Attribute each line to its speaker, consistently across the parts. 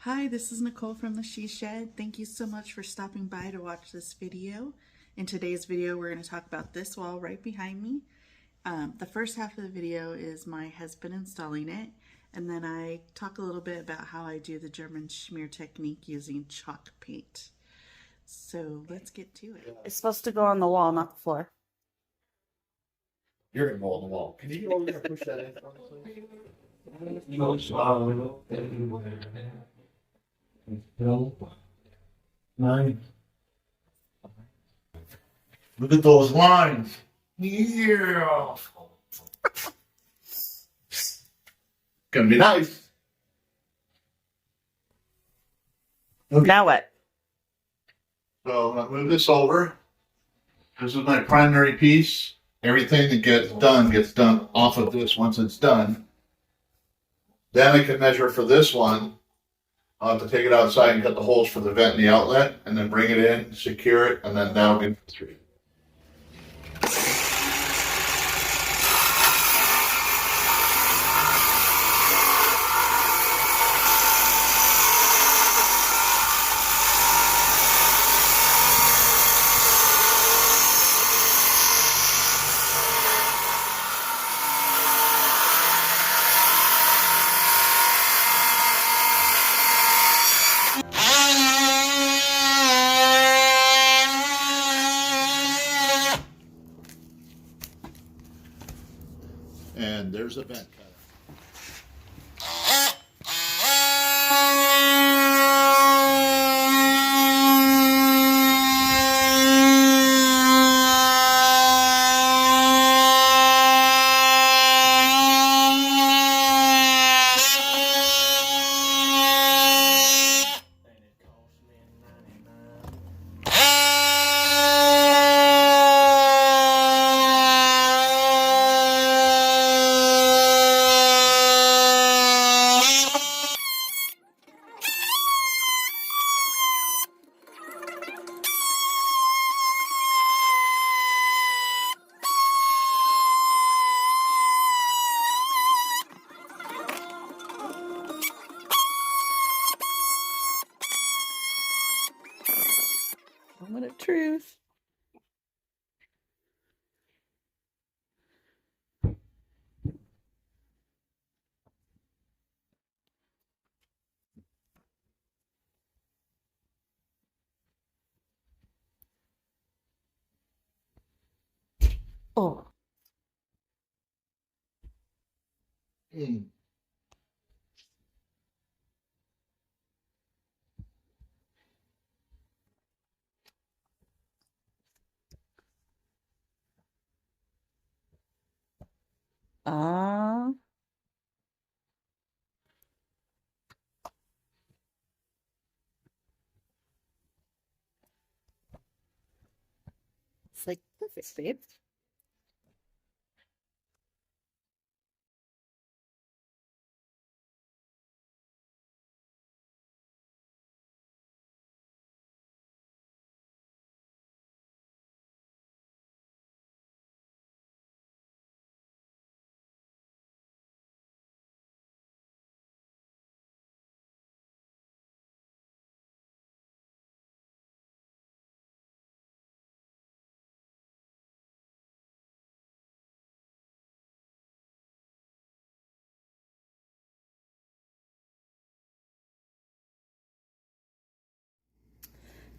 Speaker 1: Hi, this is Nicole from the She Shed. Thank you so much for stopping by to watch this video. In today's video, we're going to talk about this wall right behind me. The first half of the video is my husband installing it, and then I talk a little bit about how I do the German Schmear technique using chalk paint. So let's get to it. It's supposed to go on the wall, not the floor.
Speaker 2: You're gonna go on the wall. Can you go over there and push that in for me, please? Look at those lines. Yeah. Gonna be nice.
Speaker 1: Okay. Now what?
Speaker 2: So I'm gonna move this over. This is my primary piece. Everything that gets done off of this once it's done. Then I can measure for this one. I'll have to take it outside and cut the holes for the vent and the outlet, and then bring it in, secure it, and then that'll be through. And there's a vent cutter.
Speaker 1: Moment of truth. Oh. Ah. It's like perfect, babe.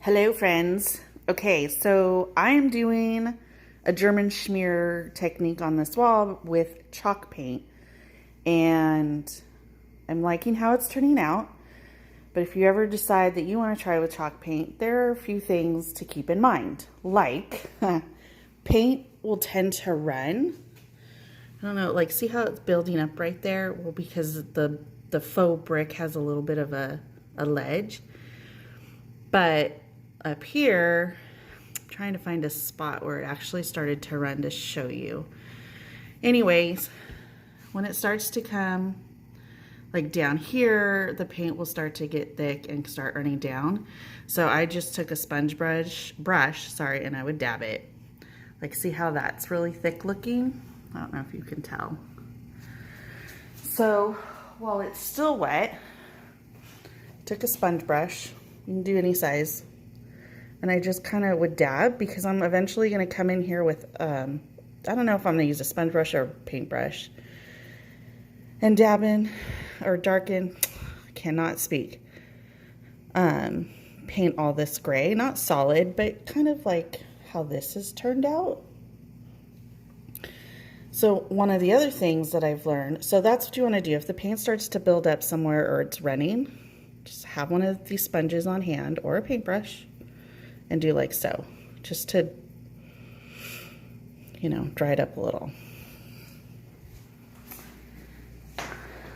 Speaker 1: Hello, friends. Okay, so I am doing a German Schmear technique on this wall with chalk paint, and I'm liking how it's turning out. But if you ever decide that you want to try with chalk paint, there are a few things to keep in mind. Like, paint will tend to run. I don't know, like, see how it's building up right there? Well, because the faux brick has a little bit of a ledge. But up here, I'm trying to find a spot where it actually started to run to show you. Anyways, when it starts to come like down here, the paint will start to get thick and start running down. So I just took a sponge brush, and I would dab it. Like, see how that's really thick looking? I don't know if you can tell. So while it's still wet, took a sponge brush, you can do any size, and I just kind of would dab, because I'm eventually going to come in here with, I don't know if I'm going to use a sponge brush or a paintbrush, and dab in, or darken, I cannot speak, paint all this gray, not solid, but kind of like how this has turned out. So one of the other things that I've learned, so that's what you want to do. If the paint starts to build up somewhere or it's running, just have one of these sponges on hand or a paintbrush and do like so, just to, you know, dry it up a little.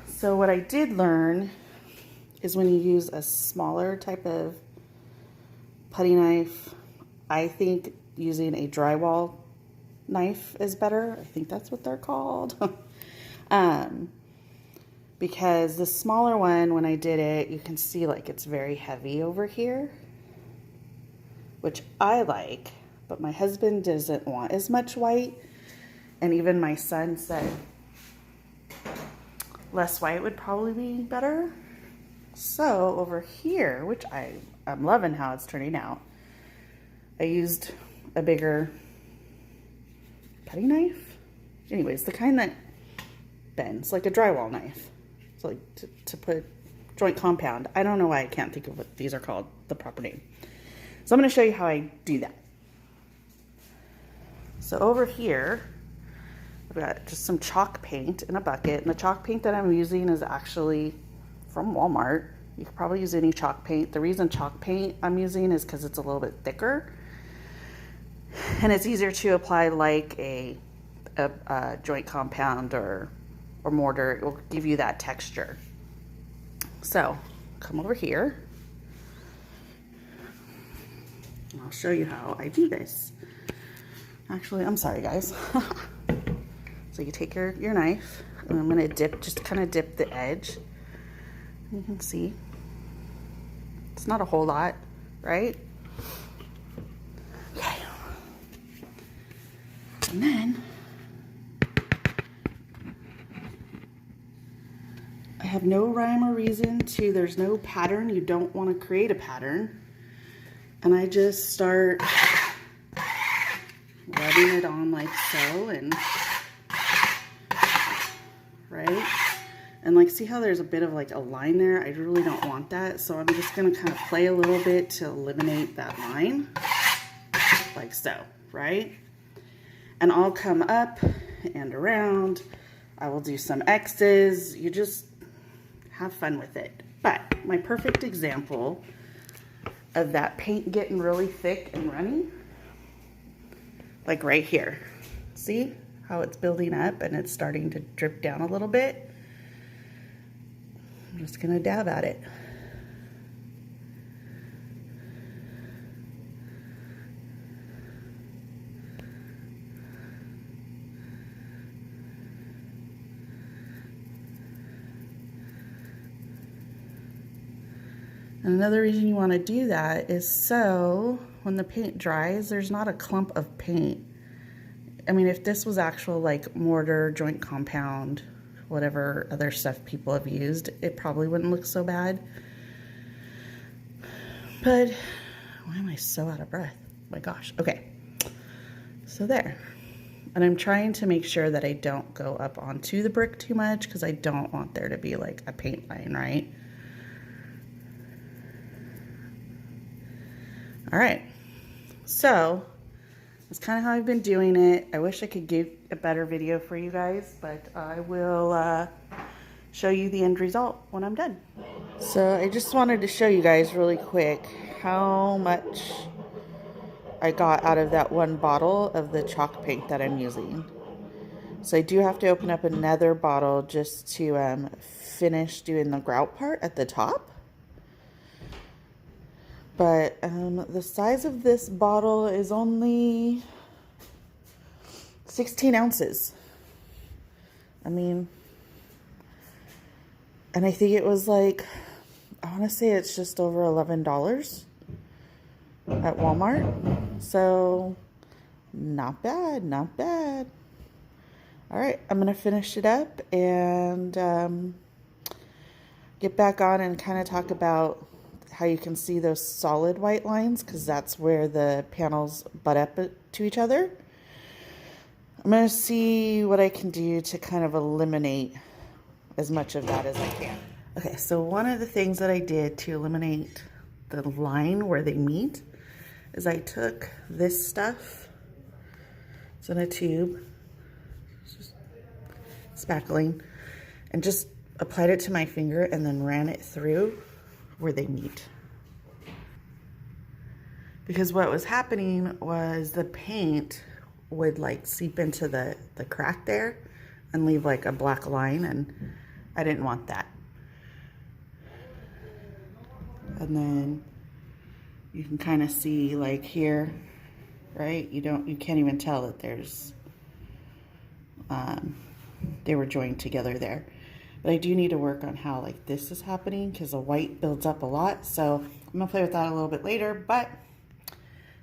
Speaker 1: So what I did learn is when you use a smaller type of putty knife, I think using a drywall knife is better. I think that's what they're called. Because the smaller one, when I did it, you can see like it's very heavy over here, which I like, but my husband doesn't want as much white. And even my son said less white would probably be better. So over here, which I'm loving how it's turning out, I used a bigger putty knife. Anyways, the kind that bends, like a drywall knife. So like to put joint compound. I don't know why I can't think of what these are called, the proper name. So I'm going to show you how I do that. So over here, I've got just some chalk paint in a bucket. And the chalk paint that I'm using is actually from Walmart. You could probably use any chalk paint. The reason chalk paint I'm using is because it's a little bit thicker. And it's easier to apply like a joint compound or mortar. It will give you that texture. So come over here. I'll show you how I do this. Actually, I'm sorry guys. So you take your knife, and I'm gonna dip, just kind of dip the edge. You can see it's not a whole lot, right? Okay. And then I have no rhyme or reason to, there's no pattern. You don't want to create a pattern. And I just start rubbing it on like so, and right? And like, see how there's a bit of like a line there? I really don't want that. So I'm just gonna kind of play a little bit to eliminate that line, like so, right? And I'll come up and around. I will do some X's. You just have fun with it. But my perfect example of that paint getting really thick and runny, like right here. See how it's building up and it's starting to drip down a little bit? I'm just gonna dab at it. And another reason you want to do that is so when the paint dries, there's not a clump of paint. I mean, if this was actual like mortar, joint compound, whatever other stuff people have used, it probably wouldn't look so bad. But why am I so out of breath? My gosh. Okay. So there. And I'm trying to make sure that I don't go up onto the brick too much, because I don't want there to be like a paint line, right? All right, so that's kind of how I've been doing it. I wish I could give a better video for you guys, but I will show you the end result when I'm done. So I just wanted to show you guys really quick how much I got out of that one bottle of the chalk paint that I'm using. So I do have to open up another bottle just to finish doing the grout part at the top. But the size of this bottle is only 16 ounces. I mean, and I think it was like, I want to say it's just over $11 at Walmart. So not bad, not bad. All right, I'm going to finish it up and get back on and kind of talk about how you can see those solid white lines, because that's where the panels butt up to each other. I'm going to see what I can do to kind of eliminate as much of that as I can. Okay, so one of the things that I did to eliminate the line where they meet is I took this stuff, it's in a tube, just spackling, and just applied it to my finger and then ran it through where they meet. Because what was happening was the paint would like seep into the crack there and leave like a black line, and I didn't want that. And then you can kind of see like here, right? You can't even tell that there's, they were joined together there. But I do need to work on how like this is happening, because the white builds up a lot. So I'm gonna play with that a little bit later, but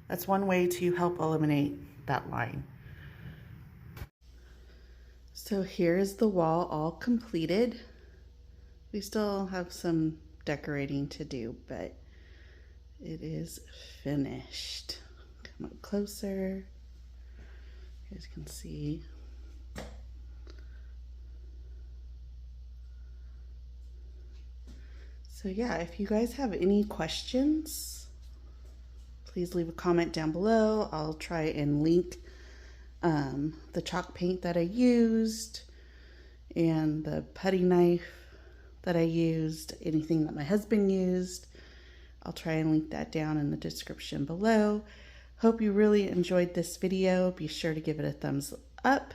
Speaker 1: that's one way to help eliminate that line. So here's the wall all completed. We still have some decorating to do, but it is finished. Come up closer. You guys can see. So yeah, if you guys have any questions, please leave a comment down below. I'll try and link the chalk paint that I used and the putty knife that I used, anything that my husband used. I'll try and link that down in the description below. Hope you really enjoyed this video. Be sure to give it a thumbs up.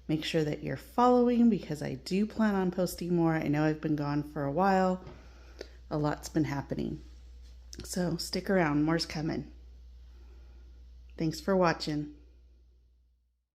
Speaker 1: Make sure that you're following, because I do plan on posting more. I know I've been gone for a while. A lot's been happening. So stick around, more's coming. Thanks for watching.